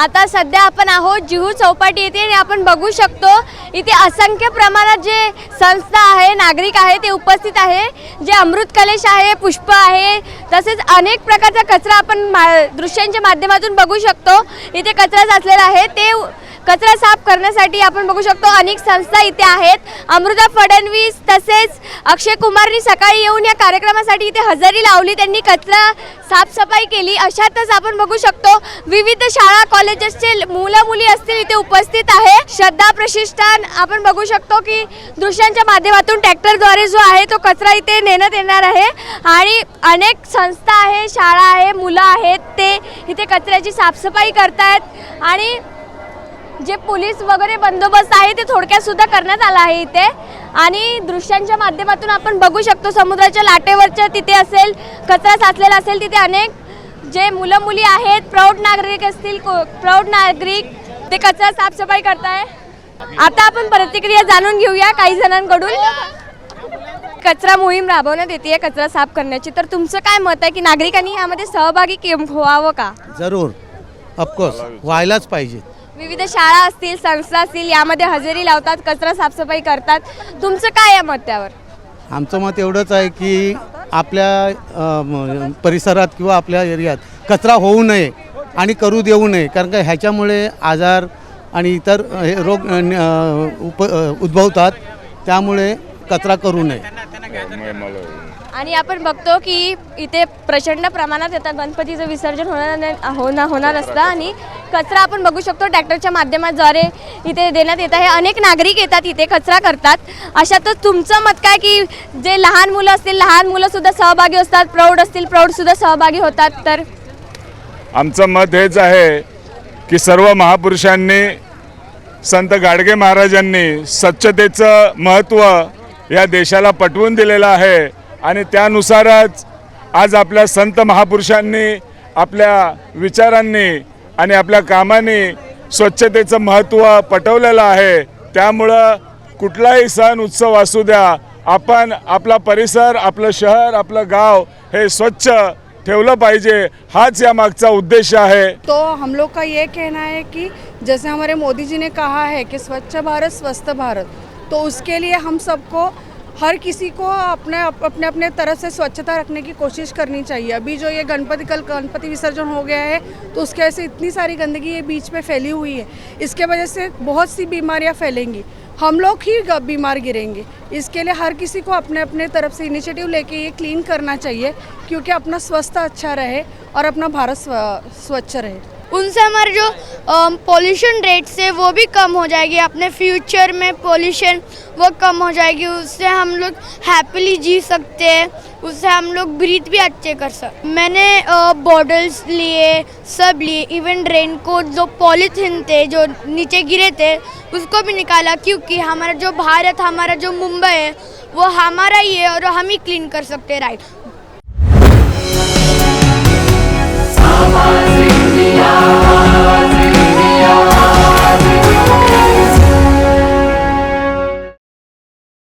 आता सध्या आपण आहोत जुहू चौपाटी येथे आणि आपण बघू शकतो इथे असंख्य प्रमाणात जे संस्था आहे, नागरिक आहे ते उपस्थित आहे। जे अमृत कलश आहे, पुष्प आहे, तसेच अनेक प्रकारचा कचरा आपण दृश्यांच्या माध्यमातून बघू शकतो। इथे कचरा साचलेला आहे, ते कचरा साफ करण्यासाठी आपण बघू शकतो अनेक संस्था इथे आहेत। अमृता फडणवीस तसेच अक्षय कुमारनी सकाळी येऊन या कार्यक्रमासाठी इथे हजेरी लावली, त्यांनी कचरा साफसफाई केली। अशातच आपण बघू शकतो विविध शाळा कॉलेजेसचे मुलं मुली असतील इथे उपस्थित आहे। श्रद्धा प्रतिष्ठान आपण बघू शकतो की दृश्यांच्या माध्यमातून ट्रॅक्टरद्वारे जो आहे तो कचरा इथे नेण्यात येणार आहे आणि अनेक संस्था आहे, शाळा आहे, मुलं आहेत, ते इथे कचऱ्याची साफसफाई करतायत आणि जे पोलीस वगैरे बंदोबस्त आहे ते थोडक्यात सुद्धा करण्यात आला आहे इथे। आणि दृश्यांच्या माध्यमातून आपण बघू शकतो समुद्राच्या लाटेवरच्या तिथे असेल कचरा साचलेला असेल, तिथे अनेक जे मुलं मुली आहेत, प्रौढ नागरिक असतील, प्रौढ नागरिक ते कचरा साफसफाई करताय। आता आपण प्रतिक्रिया जाणून घेऊया काही जणांकडून। कचरा मोहीम राबवण्यात येते कचरा साफ करण्याची, तर तुमचं काय मत आहे की नागरिकांनी यामध्ये सहभागी व्हावं का? जरूर, ऑफकोर्स व्हायलाच पाहिजे। विविध शाळा असतील, संस्था असतील, यामध्ये हजेरी लावतात, कचरा साफसफाई करतात, तुमचं काय आहे मत त्यावर? आमचं मत एवढंच आहे की आपल्या परिसरात किंवा आपल्या एरियात कचरा होऊ नये आणि करू देऊ नये, कारण का ह्याच्यामुळे आजार आणि इतर रोग उद्भवतात, त्यामुळे कचरा करू नये। आणि आपण बघतो की इथे प्रचंड प्रमाणात येतात, गणपतीचं विसर्जन होणार असतं आणि कचरा आपण बघू शकतो ट्रॅक्टरच्या माध्यमाद्वारे इथे देण्यात येत आहे। अनेक नागरिक येतात इथे कचरा करतात। अशातच तुमचं मत काय की जे लहान मुलं असतील, लहान मुलं सुद्धा सहभागी असतात, प्रौढ असतील, प्रौढ सुद्धा सहभागी होतात? तर आमचं मत हेच आहे की सर्व महापुरुषांनी, संत गाडगे महाराजांनी स्वच्छतेचं महत्त्व या देशाला पटवून दिलेलं आहे आणि त्यानुसारच आज आपल्या संत महापुरुषांनी आपल्या विचारांनी आणि आपल्या कामाने स्वच्छतेचं महत्त्व पटवलेलं आहे। त्यामुळं कुठलाही सण उत्सव असू द्या, आपण आपला परिसर, आपलं शहर, आपलं गाव हे स्वच्छ ठेवलं पाहिजे, हाच या मागचा उद्देश है। तो हम लोग का ये कहना है कि जैसे हमारे मोदी जी ने कहा है कि स्वच्छ भारत स्वस्थ भारत, तो उसके लिए हम सबको, हर किसी को अपने तरफ से स्वच्छता रखने की कोशिश करनी चाहिए। अभी जो ये कल गणपति विसर्जन हो गया है तो उसके वजह से इतनी सारी गंदगी ये बीच में फैली हुई है, इसके वजह से बहुत सी बीमारियां फैलेंगी, हम लोग ही बीमार गिरेंगे। इसके लिए हर किसी को अपने तरफ से इनिशिएटिव लेके ये क्लीन करना चाहिए, क्योंकि अपना स्वास्थ्य अच्छा रहे और अपना भारत स्वच्छ रहे। उनसे हमारे जो पॉल्यूशन रेट्स है वो भी कम हो जाएगी, अपने फ्यूचर में पॉल्यूशन वो कम हो जाएगी, उससे हम लोग हैप्पीली जी सकते हैं, उससे हम लोग ब्रीथ भी अच्छे कर सकते। मैंने बॉटल्स लिए, सब लिए, इवन रेनकोट जो पॉलीथीन थे जो नीचे गिरे थे उसको भी निकाला, क्योंकि हमारा जो भारत, हमारा जो मुंबई है वो हमारा ही है और हम ही क्लीन कर सकते हैं, राइट।